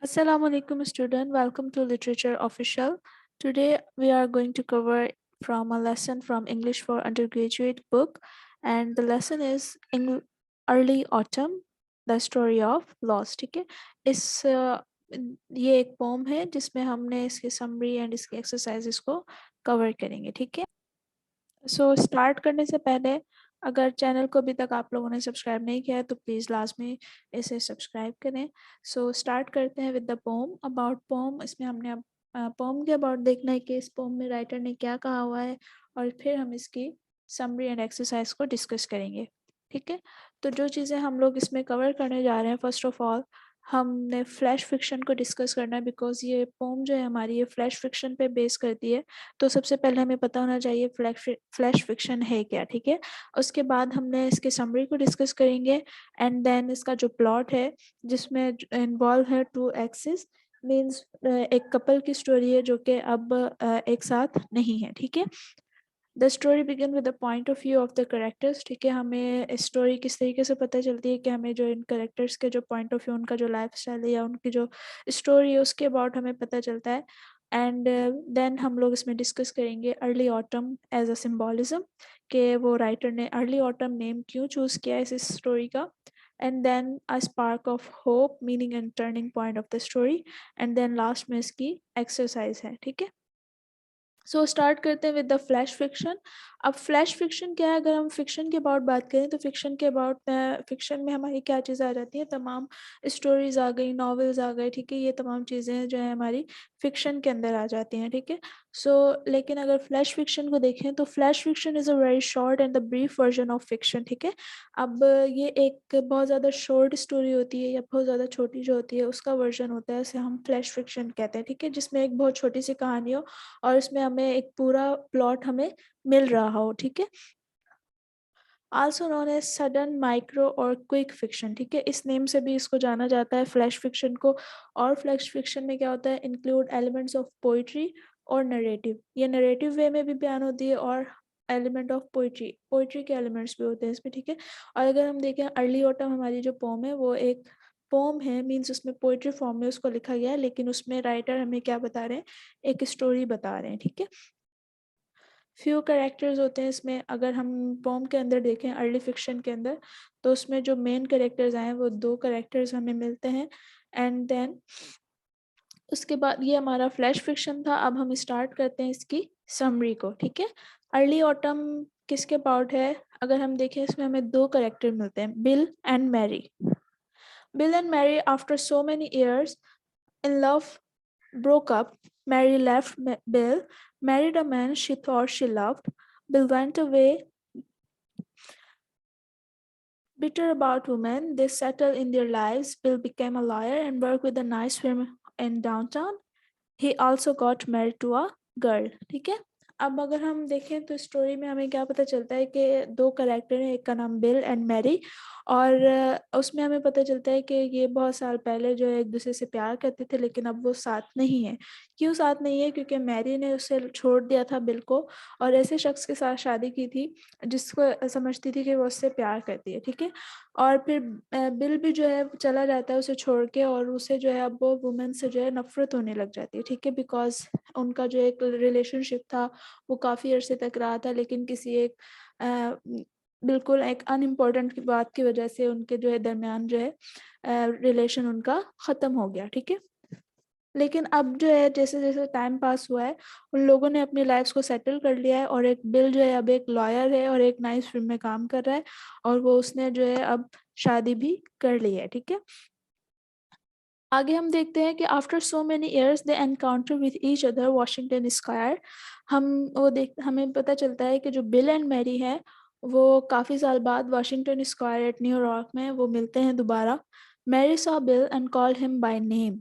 Assalamu alaikum student, welcome to Literature Official. Today we are going to cover from a lesson from English for Undergraduate book, and the lesson is Early Autumn, the story of Lost. ठीक है, ये एक pome है जिसमें हमने इसकी summary and इसकी exercises को कवर करेंगे. ठीक है, सो स्टार्ट करने से पहले अगर चैनल को अभी तक आप लोगों ने सब्सक्राइब नहीं किया है तो प्लीज़ लास्ट में इसे सब्सक्राइब करें. सो स्टार्ट करते हैं with the poem. About poem, इसमें हमने पोम के अबाउट देखना है कि इस पोम में राइटर ने क्या कहा हुआ है, और फिर हम इसकी समरी एंड एक्सरसाइज को डिस्कस करेंगे. ठीक है, तो जो चीज़ें हम लोग इसमें कवर करने जा रहे हैं, फर्स्ट ऑफ ऑल हमने फ्लैश फिक्शन को डिस्कस करना है, बिकॉज ये पोम जो है हमारी ये फ्लैश फिक्शन पे बेस करती है. तो सबसे पहले हमें पता होना चाहिए फ्लैश फिक्शन है क्या. ठीक है, उसके बाद हमने इसके समरी को डिस्कस करेंगे, एंड देन इसका जो प्लॉट है जिसमें इन्वॉल्व है टू एक्सिस, मीन्स एक कपल की स्टोरी है जो कि अब एक साथ नहीं है. ठीक है, the story begin with the point of view of the characters. ठीक है, हमें स्टोरी किस तरीके से पता चलती है कि हमें जो इन करेक्टर्स के जो पॉइंट ऑफ व्यू, उनका जो लाइफ स्टाइल है या उनकी जो स्टोरी है उसके अबाउट हमें पता चलता है. एंड देन हम लोग इसमें डिस्कस करेंगे early autumn as a symbolism, कि वो राइटर ने अर्ली ऑटम नेम क्यों चूज़ किया इस स्टोरी का. And then a spark of hope, meaning and turning point of the story. And then last में इसकी एक्सरसाइज है. ठीक है, सो स्टार्ट करते हैं विद द फ्लैश फिक्शन. अब फ्लैश फिक्शन क्या है? अगर हम फिक्शन के अबाउट बात करें तो फिक्शन के अबाउट फिक्शन में हमारी क्या चीज़ें आ जाती हैं, तमाम स्टोरीज आ गई, नॉवेल्स आ गए. ठीक है, ये तमाम चीज़ें जो है हमारी फिक्शन के अंदर आ जाती हैं. ठीक है, सो लेकिन अगर फ्लैश फिक्शन को देखें तो flash fiction is a very short and the brief version of fiction. ठीक है, अब ये एक बहुत ज़्यादा शॉर्ट स्टोरी होती है या बहुत ज़्यादा छोटी जो होती है उसका वर्जन होता है, इसे हम फ्लैश फिक्शन कहते हैं. ठीक है, जिसमें एक बहुत छोटी सी कहानी हो और इसमें हमें एक पूरा प्लॉट हमें मिल रहा हो. ठीक है, also known as sudden, micro और क्विक फिक्शन. ठीक है, इस नेम से भी इसको जाना जाता है फ्लैश फिक्शन को. और फ्लैश फिक्शन में क्या होता है, इंक्लूड एलिमेंट्स ऑफ पोइट्री और नरेटिव. ये नरेटिव वे में भी बयान होती है और एलिमेंट ऑफ पोइट्री, पोइट्री के एलिमेंट्स भी होते हैं इसमें. ठीक है, और अगर हम देखें अर्ली ऑटम हमारी जो पोम है वो एक पोम है, मीन्स उसमें पोइट्री फॉर्म में उसको लिखा गया है, लेकिन उसमें राइटर हमें क्या बता रहे हैं, एक स्टोरी बता रहे हैं. ठीक है, फ्यू कैरेक्टर्स होते हैं इसमें. अगर हम पोम के अंदर देखें अर्ली फिक्शन के अंदर, तो उसमें जो मेन कैरेक्टर्स आए हैं वो दो कैरेक्टर्स हमें मिलते हैं. एंड देन उसके बाद ये हमारा फ्लैश फिक्शन था. अब हम स्टार्ट करते हैं इसकी समरी को. ठीक है, अर्ली ऑटम किसके अबाउट है? अगर हम देखें इसमें हमें दो कैरेक्टर मिलते हैं, Bill and Mary. Bill and Mary after so many years in love broke up. Mary left Bill, married a man she thought she loved. Bill went away. Bitter about women, they settled in their lives. Bill became a lawyer and worked with a nice firm in downtown. He also got married to a girl. ठीक है, अब अगर हम देखें तो story में हमें क्या पता चलता है कि दो करेक्टर हैं, एक का नाम बिल एंड मैरी. और उसमें हमें पता चलता है कि ये बहुत साल पहले जो है एक दूसरे से प्यार करते थे, लेकिन अब वो साथ नहीं है. क्यों साथ नहीं है? क्योंकि मैरी ने उसे छोड़ दिया था बिल को, और ऐसे शख्स के साथ शादी की थी जिसको समझती थी कि वो उससे प्यार करती है. ठीक है, और फिर बिल भी जो है चला जाता है उसे छोड़ के, और उसे जो है अब वो वुमेन से जो है नफरत होने लग जाती है. ठीक है, बिकॉज उनका जो एक रिलेशनशिप था वो काफ़ी अरसे तक रहा था, लेकिन किसी एक अ, बिल्कुल एक अनइम्पोर्टेंट बात की वजह से उनके जो है दरमियान जो है रिलेशन उनका ख़त्म हो गया. ठीक है, लेकिन अब जो है जैसे जैसे टाइम पास हुआ है उन लोगों ने अपनी लाइफ्स को सेटल कर लिया है, और एक बिल जो है अब एक लॉयर है और एक नाइस फर्म में काम कर रहा है, और वो उसने जो है अब शादी भी कर ली है. ठीक है, आगे हम देखते हैं कि after so many years they encounter with each other Washington square. हम वो देख हमें पता चलता है कि जो बिल एंड मैरी है वो काफ़ी साल बाद वाशिंगटन स्क्वायर एट न्यूयॉर्क में वो मिलते हैं दोबारा. Mary saw Bill and called him by name.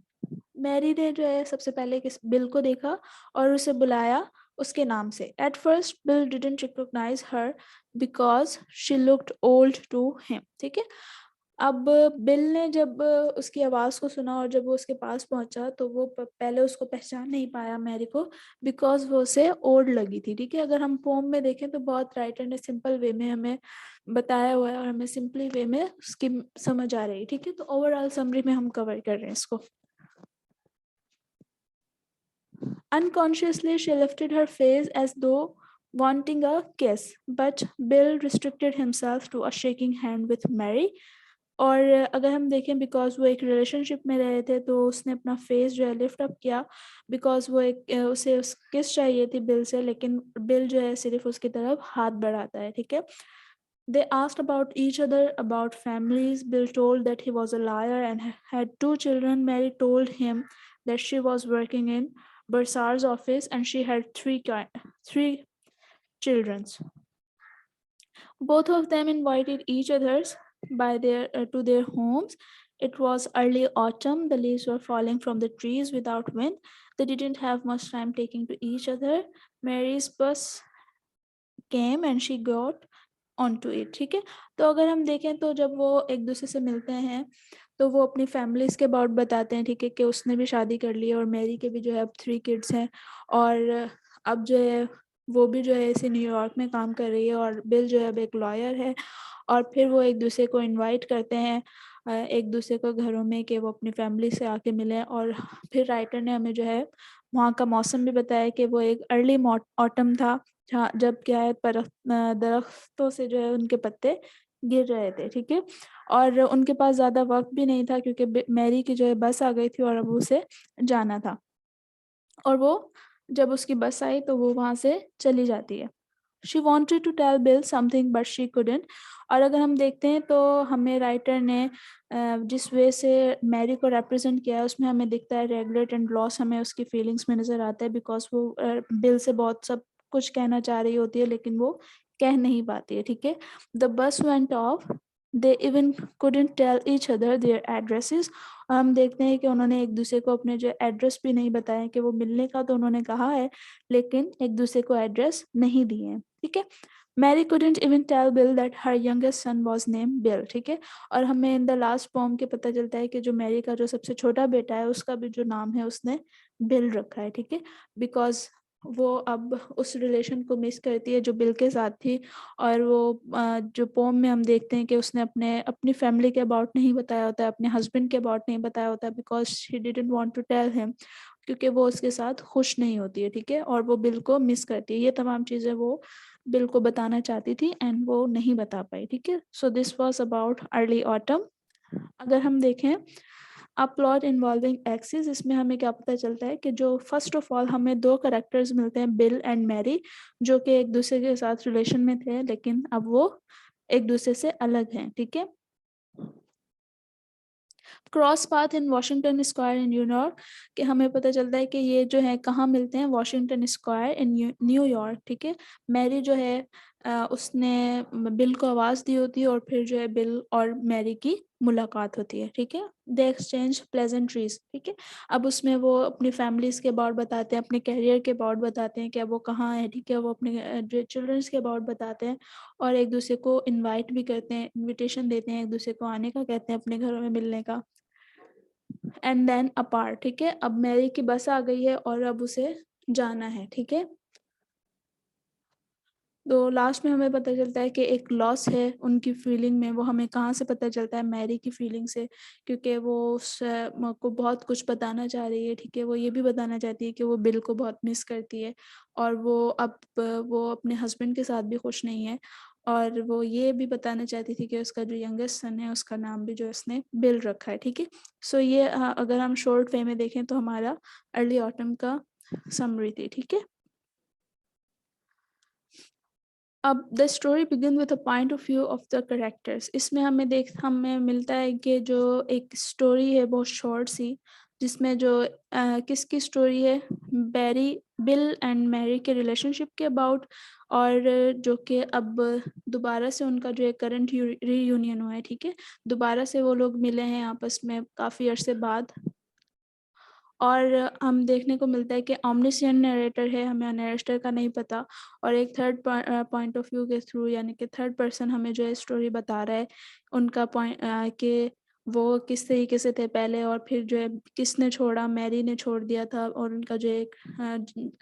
Mary ने जो है सबसे पहले किस बिल को देखा और उसे बुलाया उसके नाम से. At first Bill didn't recognise her because she looked old to him. ठीक है, अब बिल ने जब उसकी आवाज़ को सुना और जब वो उसके पास पहुंचा तो वो पहले उसको पहचान नहीं पाया मैरी को, बिकॉज वो उसे ओल्ड लगी थी. ठीक है, अगर हम पोम में देखें तो बहुत राइटर ने सिंपल वे में हमें बताया हुआ है और हमें सिंपली वे में उसकी समझ आ रही है. ठीक है, तो ओवरऑल समरी में हम कवर कर रहे हैं इसको. Unconsciously, she lifted her face as though wanting a kiss, but Bill restricted himself to a shaking hand with Mary. और अगर हम देखें बिकॉज वो एक रिलेशनशिप में रहे थे तो उसने अपना फेस जो है लिफ्ट अप किया बिकॉज वो उसे किस चाहिए थी बिल से, लेकिन बिल जो है सिर्फ उसकी तरफ हाथ बढ़ाता है, ठीक है. They asked about each other, about families. Bill told that he was a liar and had two children. Mary told him that she was working in Bursar's office and she had three children. Both of them invited each others by to their homes. It was early autumn. The leaves were falling from the trees without wind. They didn't have much time taking to each other. Mary's bus came and she got onto it. ठीक है, तो अगर हम देखें तो जब वो एक दूसरे से मिलते हैं तो वो अपनी फैमिलीज के अबाउट बताते हैं, ठीक है, कि उसने भी शादी कर ली है और मैरी के भी जो है अब 3 किड्स हैं और अब जो है वो भी जो है इसे न्यूयॉर्क में काम कर रही है और बिल जो है अब एक लॉयर है. और फिर वो एक दूसरे को इनवाइट करते हैं एक दूसरे को घरों में कि वो अपनी फैमिली से आके मिलें. और फिर राइटर ने हमें जो है वहाँ का मौसम भी बताया कि वो एक अर्ली ऑटम था जहाँ जब क्या है दरख्तों से जो है उनके पत्ते गिर रहे थे, ठीक है, और उनके पास ज़्यादा वक्त भी नहीं था क्योंकि मैरी की जो है बस आ गई थी और अब उसे जाना था. और वो जब उसकी बस आई तो वो वहाँ से चली जाती है. She wanted to tell Bill something but she couldn't. और अगर हम देखते हैं तो हमें राइटर ने जिस वे से मैरी को रिप्रेजेंट किया है उसमें हमें दिखता है रेगुलेट एंड लॉस हमें उसकी फीलिंग्स में नज़र आता है बिकॉज वो बिल से बहुत सब कुछ कहना चाह रही होती है लेकिन वो कह नहीं पाती है, ठीक है. The bus went off. They even couldn't tell each other their addresses. और हम देखते हैं कि उन्होंने एक दूसरे को अपने जो एड्रेस भी नहीं बताया कि वो मिलने का तो उन्होंने कहा है लेकिन एक दूसरे को एड्रेस नहीं दिए हैं, ठीक है. Mary couldn't even tell Bill that her youngest son was named Bill, ठीक है. और हमें इन द लास्ट पोम के पता चलता है कि जो मैरी का जो सबसे छोटा बेटा है उसका भी जो नाम है उसने बिल रखा है, ठीक है, बिकॉज वो अब उस रिलेशन को मिस करती है जो बिल के साथ थी. और वो जो पोम में हम देखते हैं कि उसने अपनी फैमिली के अबाउट नहीं बताया होता है, अपने हस्बैंड के अबाउट नहीं बताया होता है because she didn't want to tell him, क्योंकि वो उसके साथ खुश नहीं होती है, ठीक है, और वो बिल को मिस करती है. ये तमाम चीज़ें वो बिल को बताना चाहती थी एंड वो नहीं बता पाई, ठीक है. So this was about early autumn. अगर हम देखें अ प्लॉट इन्वॉल्विंग एक्सिस, इसमें हमें क्या पता चलता है कि जो फर्स्ट ऑफ ऑल हमें दो कैरेक्टर्स मिलते हैं बिल एंड मैरी जो कि एक दूसरे के साथ रिलेशन में थे लेकिन अब वो एक दूसरे से अलग हैं, ठीक है. Cross path in Washington square in New York, कि हमें पता चलता है कि ये जो है कहाँ मिलते हैं, वाशिंगटन स्क्वायर इन न्यूयॉर्क, ठीक है. मैरी जो है उसने बिल को आवाज़ दी होती है और फिर जो है बिल और मैरी की मुलाकात होती है, ठीक है. दे एक्सचेंज प्लेजेंट्रीज, ठीक है. अब उसमें वो अपनी फैमिलीज के अबाउट बताते हैं, अपने कैरियर के अबाउट बताते हैं कि वो कहाँ है, ठीक है, वो अपने जो चिल्ड्रंस के अबाउट बताते हैं और एक दूसरे को इनवाइट भी करते हैं, इनविटेशन देते हैं, एक दूसरे को आने का कहते हैं अपने घरों में मिलने का. एंड देन अपार्ट, ठीक है. अब मैरी की बस आ गई है और अब उसे जाना है, ठीक है. तो लास्ट में हमें पता चलता है कि एक लॉस है उनकी फीलिंग में. वो हमें कहाँ से पता चलता है, मैरी की फीलिंग से, क्योंकि वो उस को बहुत कुछ बताना चाह रही है, ठीक है. वो ये भी बताना चाहती है कि वो बिल को बहुत मिस करती है और वो अब वो अपने हस्बैंड के साथ भी खुश नहीं है. और वो ये भी बताना चाहती थी कि उसका जो यंगेस्ट सन है उसका नाम भी जो उसने बिल रखा है, ठीक है. सो ये अगर हम शॉर्ट वे में देखें तो हमारा अर्ली ऑटम का समरी थी, ठीक है. अब the story begin with a point of view of the characters. इसमें हमें मिलता है कि जो एक स्टोरी है बहुत शॉर्ट सी, जिसमें जो किसकी स्टोरी है, बिल एंड मैरी के रिलेशनशिप के अबाउट, और जो कि अब दोबारा से उनका जो है करंट रीयूनियन हुआ है, ठीक है. दोबारा से वो लोग मिले हैं आपस में काफ़ी अरसे बाद. और हम देखने को मिलता है कि ओमनिशिएंट नरेटर है, हमें नरेटर का नहीं पता, और एक थर्ड पॉइंट ऑफ व्यू के थ्रू, यानी कि थर्ड पर्सन हमें जो है स्टोरी बता रहा है उनका पॉइंट कि वो किस तरीके से थे पहले और फिर जो है किसने छोड़ा, मैरी ने छोड़ दिया था और उनका जो एक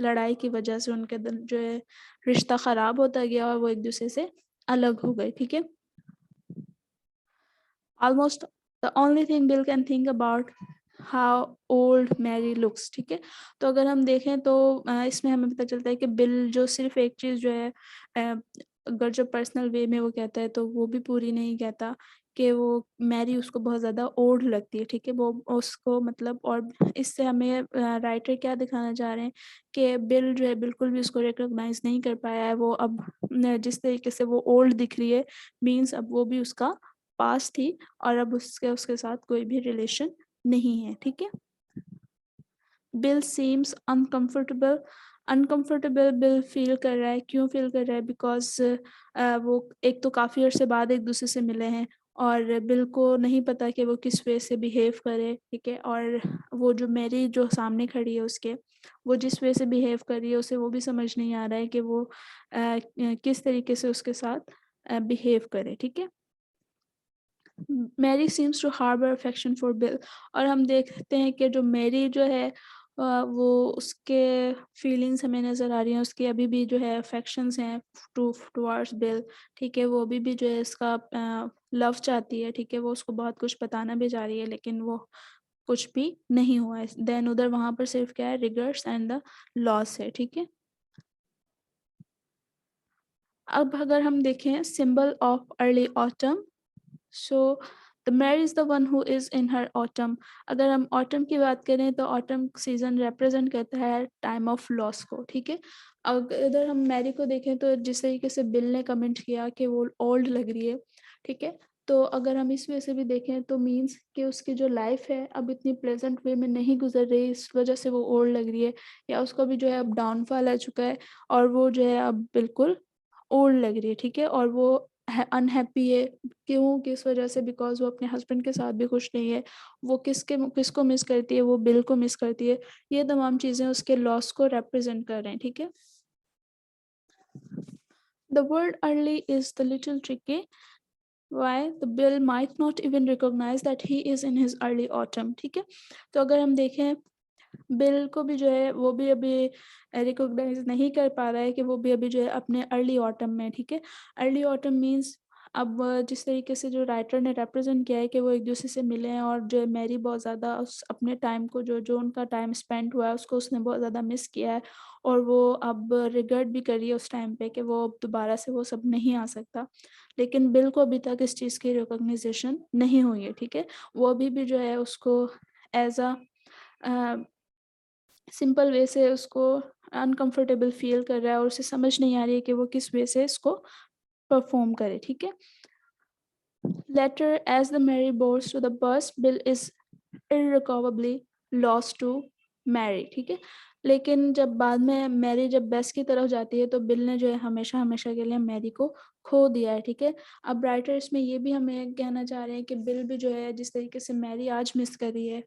लड़ाई की वजह से उनके जो है रिश्ता ख़राब होता गया और वो एक दूसरे से अलग हो गए, ठीक है. Almost the only thing Bill can think about how old Mary looks, ठीक है। तो अगर हम देखें तो इसमें हमें पता चलता है कि बिल जो सिर्फ एक चीज़ जो है अगर जो पर्सनल वे में वो कहता है तो वो भी पूरी नहीं कहता कि वो मैरी उसको बहुत ज़्यादा ओल्ड लगती है, ठीक है। वो उसको मतलब, और इससे हमें राइटर क्या दिखाना चाह रहे हैं कि बिल जो है बिल्कुल भी उसको रिकॉग्नाइज़ नहीं कर पाया है। वो अब जिस तरीके से वो ओल्ड दिख रही है, मीन्स अब वो भी उसका पास्ट थी और अब उसके उसके साथ कोई भी रिलेशन नहीं है, ठीक है। Bill seems uncomfortable, uncomfortable bill feel कर रहा है, क्यों फील कर रहा है? बिकॉज़ वो एक तो काफ़ी अरसे बाद एक-दूसरे से मिले हैं और बिल को नहीं पता कि वो किस वे से बिहेव करे, ठीक है? और वो जो मैरी जो सामने खड़ी है उसके, वो जिस वे से बिहेव कर रही है उसे वो भी समझ नहीं आ रहा है कि वो किस तरीके से उसके साथ बिहेव करे, ठीक है? Mary seems to harbour affection for Bill, और हम देखते हैं कि जो मैरी जो है वो उसके फीलिंग्स हमें नज़र आ रही हैं, उसकी अभी भी जो है अफेक्शंस हैं टुवर्ड्स बिल, ठीक है। वो अभी भी जो है इसका लव चाहती है, ठीक है। वो उसको बहुत कुछ बताना भी चाह रही है लेकिन वो कुछ भी नहीं हुआ है। देन उधर वहाँ पर सिर्फ क्या है, रिग्रेट्स एंड द लॉस है, ठीक है। अब अगर हम देखें symbol of early autumn, so the mayor is the one who is in her autumn. अगर हम ऑटम की बात करें तो ऑटम सीज़न रिप्रेजेंट करता है टाइम ऑफ लॉस को, ठीक है। अगर हम मैरी को देखें तो जिस तरीके से बिल ने कमेंट किया कि वो ओल्ड लग रही है, ठीक है। तो अगर हम इस वे से भी देखें तो मीन्स कि उसकी जो लाइफ है अब इतनी प्लेजेंट वे में नहीं गुजर रही, इस वजह से वो ओल्ड लग रही है, या उसका भी जो है अब डाउनफॉल आ चुका है और वो जो है अब बिल्कुल ओल्ड लग रही है, ठीक है। और वो अनहैप्पी है, क्यों? किस वजह से? बिकॉज़ वो अपने हस्बैंड के साथ भी खुश नहीं है। वो किसको मिस करती है? वो बिल को मिस करती है। ये तमाम चीज़ें उसके लॉस को रिप्रेज़ेंट कर रहे हैं, ठीक है। The word early is the little tricky. Why? The bill might not even recognize that he is in his early autumn, ठीक है। तो अगर हम देखें बिल को भी जो है वो भी अभी रिकॉग्नाइज़ नहीं कर पा रहा है कि वो भी अभी जो है अपने अर्ली ऑटम में है, ठीक है। अर्ली ऑटम मीन्स अब जिस तरीके से जो राइटर ने रिप्रेज़ेंट किया है कि वो एक-दूसरे से मिले हैं और जो है मैरी बहुत ज़्यादा उस अपने टाइम को जो जो उनका टाइम स्पेंड हुआ है उसको उसने बहुत ज़्यादा मिस किया है और वो अब रिग्रेट भी कर रही है उस टाइम पे कि वो अब दोबारा से वो सब नहीं आ सकता। लेकिन बिल को अभी तक इस चीज़ की रिकॉग्नाइज़ेशन नहीं हुई है, ठीक है। वो अभी भी जो है उसको एज़ अ सिंपल वे से उसको अनकंफर्टेबल फ़ील कर रहा है और उसे समझ नहीं आ रही है कि वो किस वे से इसको परफ़ॉर्म करे, ठीक है? Later, as the Mary boards to the bus, Bill is irrecoverably lost to Mary, ठीक है? लेकिन जब बाद में मैरी जब बस की तरफ जाती है तो बिल ने जो है हमेशा-हमेशा के लिए मैरी को खो दिया है, ठीक है? अब राइटर इसमें ये भी हमें कहना चाह रहे हैं कि बिल भी जो है जिस तरीके से मैरी आज मिस कर रही है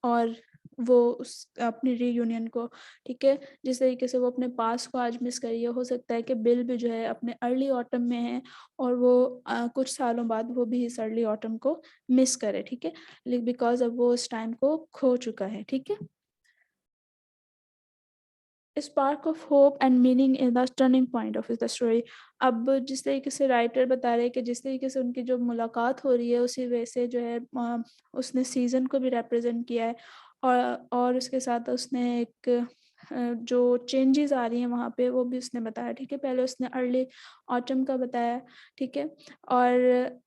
और वो उस अपनी रियूनियन को, ठीक है? जिस तरीके से वो अपने पास्ट को आज मिस कर रही है, हो सकता है कि बिल भी जो है अपने अर्ली ऑटम में है और वो कुछ सालों बाद वो भी इस अर्ली ऑटम को मिस करे, ठीक है? बिकॉज़ अब वो उस टाइम को खो चुका है, ठीक है? Spark of hope and meaning in the turning point of the story. अब जिस तरीके से राइटर बता रहे हैं कि जिस तरीके से उनकी जो मुलाकात हो रही है उसी वजह से जो है उसने सीज़न को भी रिप्रेज़ेंट किया है और उसके साथ उसने एक जो चेंजेज़ आ रही हैं वहाँ पे वो भी उसने बताया, ठीक है। पहले उसने अर्ली ऑटम का बताया, ठीक है। और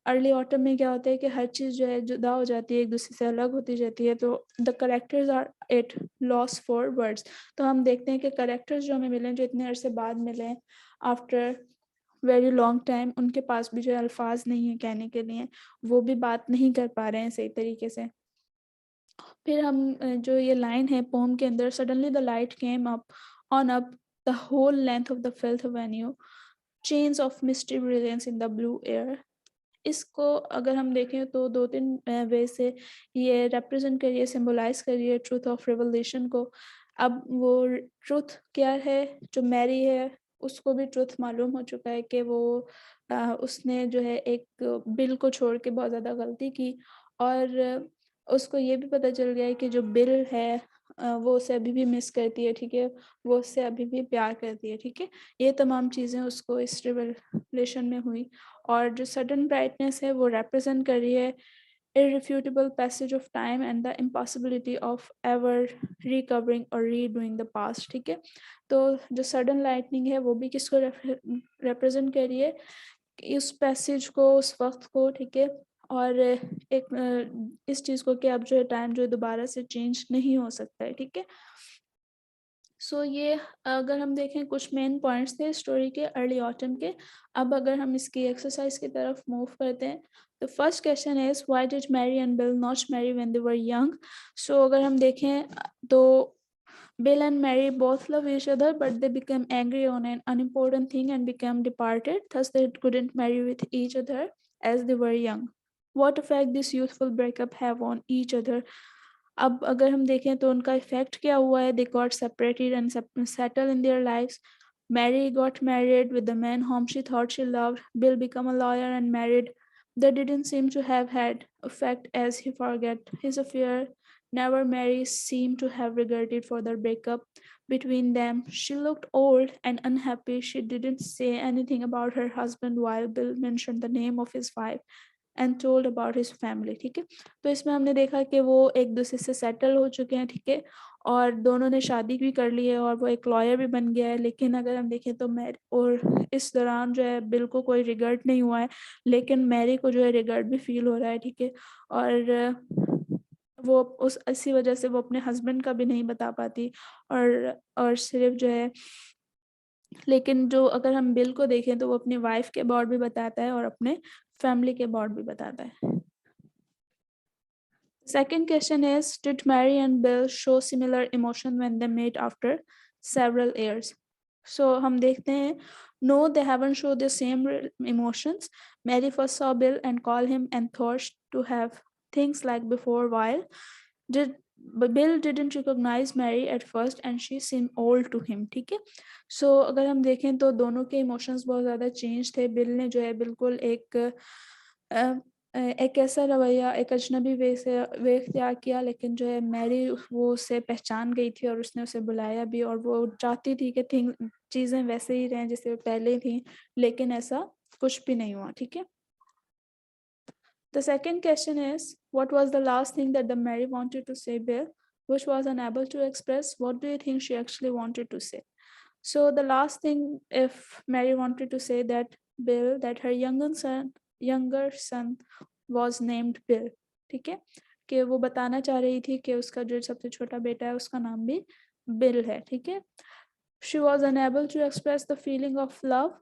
अर्ली ऑटम में क्या होता है कि हर चीज़ जो है जुदा हो जाती है, एक-दूसरे से अलग होती जाती है, तो the characters are at loss for words. तो हम देखते हैं कि कैरेक्टर्स जो हमें मिले हैं, जो इतने अरसे बाद मिले हैं, आफ्टर वेरी लॉन्ग टाइम, उनके पास भी जो है अल्फ़ाज़ नहीं है कहने के लिए, वो भी बात नहीं कर पा रहे हैं सही तरीके से। फिर हम जो ये लाइन है पोएम के अंदर, suddenly the light came up on up the whole length of the Fifth Avenue, chains of misty brilliance in the blue air. इसको अगर हम देखें तो 2-3 वे से ये रिप्रेज़ेंट कर रही है, सिम्बलाइज़ कर रही है ट्रुथ ऑफ रिवलेशन को। अब वो ट्रुथ क्या है, जो मैरी है, उसको भी ट्रुथ मालूम हो चुका है कि वो उसने जो है एक बिल को छोड़ के बहुत ज़्यादा गलती की और उसको ये भी पता चल गया है कि जो बिल है वो उसे अभी भी मिस करती है, ठीक है? वो उससे अभी भी प्यार करती है, ठीक है? ये तमाम चीज़ें उसको इस रिवलेशन में हुई और जो सडन ब्राइटनेस है वो रिप्रेज़ेंट कर रही है irrefutable passage of time and the impossibility of ever recovering or redoing the past. ठीक है, तो जो सडन लाइटनिंग है वो भी किसको रिप्रेजेंट कर रही है, इस पैसेज को, उस वक्त को, ठीक है, और इस चीज़ को कि अब जो है टाइम जो है दोबारा से चेंज नहीं हो सकता है, ठीक है। सो ये अगर हम देखें कुछ मेन पॉइंट्स थे स्टोरी के अर्ली ऑटम के। अब अगर हम इसकी एक्सरसाइज की तरफ मूव करते हैं, तो first question is why did Mary and Bill not marry when they were young. So अगर हम देखें तो Bill and Mary both love each other, but they became angry on an unimportant thing and became departed. Thus, they couldn't marry with each other as they were young. What effect this youthful breakup have on each other? अब अगर हम देखें तो उनका effect क्या हुआ है, they got separated and settled in their lives. Mary got married with the man whom she thought she loved. Bill became a lawyer and married. That didn't seem to have had effect as he forgot his affair. Never Mary seemed to have regretted for the breakup between them. She looked old and unhappy. She didn't say anything about her husband while Bill mentioned the name of his wife and told about his family. ठीक है, तो इसमें हमने देखा कि वो एक दूसरे से सेटल हो चुके हैं, ठीक है, और दोनों ने शादी भी कर ली है और वो एक लॉयर भी बन गया है। लेकिन अगर हम देखें तो मैरी, और इस दौरान जो है बिल को कोई रिगर्ट नहीं हुआ है, लेकिन मैरी को जो है रिगर्ट भी फील हो रहा है, ठीक है, और वो उस इसी वजह से वो अपने हस्बैंड का भी नहीं बता पाती, और सिर्फ जो है, लेकिन जो अगर हम बिल को देखें तो वो अपनी वाइफ के अबाउट भी बताता है और अपने फैमिली के अबाउट भी बताता है। Second question is, did Mary and Bill show similar emotion when they met after several years? So हम देखते हैं, no, they haven't showed the same emotions. Mary first saw Bill and called him and thought to have things like before, while but Bill didn't recognize Mary at first and she seemed old to him. ठीक है, so अगर हम देखें तो दोनों के emotions बहुत ज़्यादा चेंज थे। बिल ने जो है बिल्कुल एक ऐसा रवैया, एक अजनबी वे इख्तियार किया, लेकिन जो है मैरी वो उसे पहचान गई थी और उसने उसे बुलाया भी, और वो चाहती थी कि चीज़ें वैसे ही रहें जैसे पहले थी, लेकिन ऐसा कुछ भी नहीं हुआ। ठीक है, The second question is, what was the last thing that the Mary wanted to say Bill, which was unable to express? What do you think she actually wanted to say? So the last thing, if Mary wanted to say that Bill, that her younger son was named Bill, ठीक है, कि वो बताना चाह रही थी कि उसका जो सबसे छोटा बेटा है उसका नाम भी बिल है। ठीक है, she was unable to express the feeling of love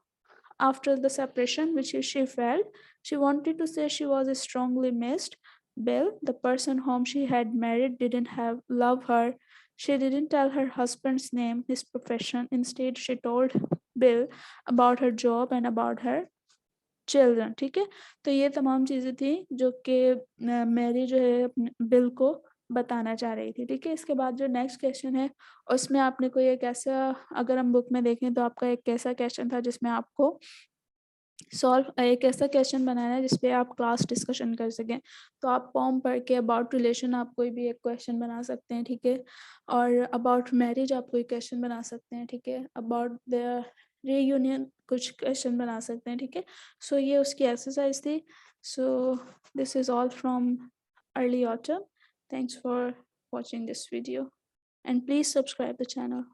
after the separation which she felt. She wanted to say she was strongly missed. Bill, the person whom she had married, didn't have love her. She didn't tell her husband's name, his profession. Instead, she told Bill about her job and about her children. ठीक है, तो ये तमाम चीज़ें थी जो कि Mary जो है बिल को बताना चाह रही थी। ठीक है, इसके बाद जो नेक्स्ट क्वेश्चन है उसमें आपने कोई एक ऐसा, अगर हम बुक में देखें तो आपका एक ऐसा क्वेश्चन था जिसमें आपको एक ऐसा क्वेश्चन बनाना है जिसपे आप क्लास डिस्कशन कर सकें। तो आप पोम पढ़ के अबाउट रिलेशन आप कोई भी एक क्वेश्चन बना सकते हैं। ठीक है, और अबाउट मैरिज आप कोई क्वेश्चन बना सकते हैं। ठीक है, अबाउट द रीयूनियन कुछ क्वेश्चन बना सकते हैं। ठीक है, सो ये उसकी एक्सरसाइज थी। So this is all from early autumn. Thanks for watching this video and please subscribe the channel.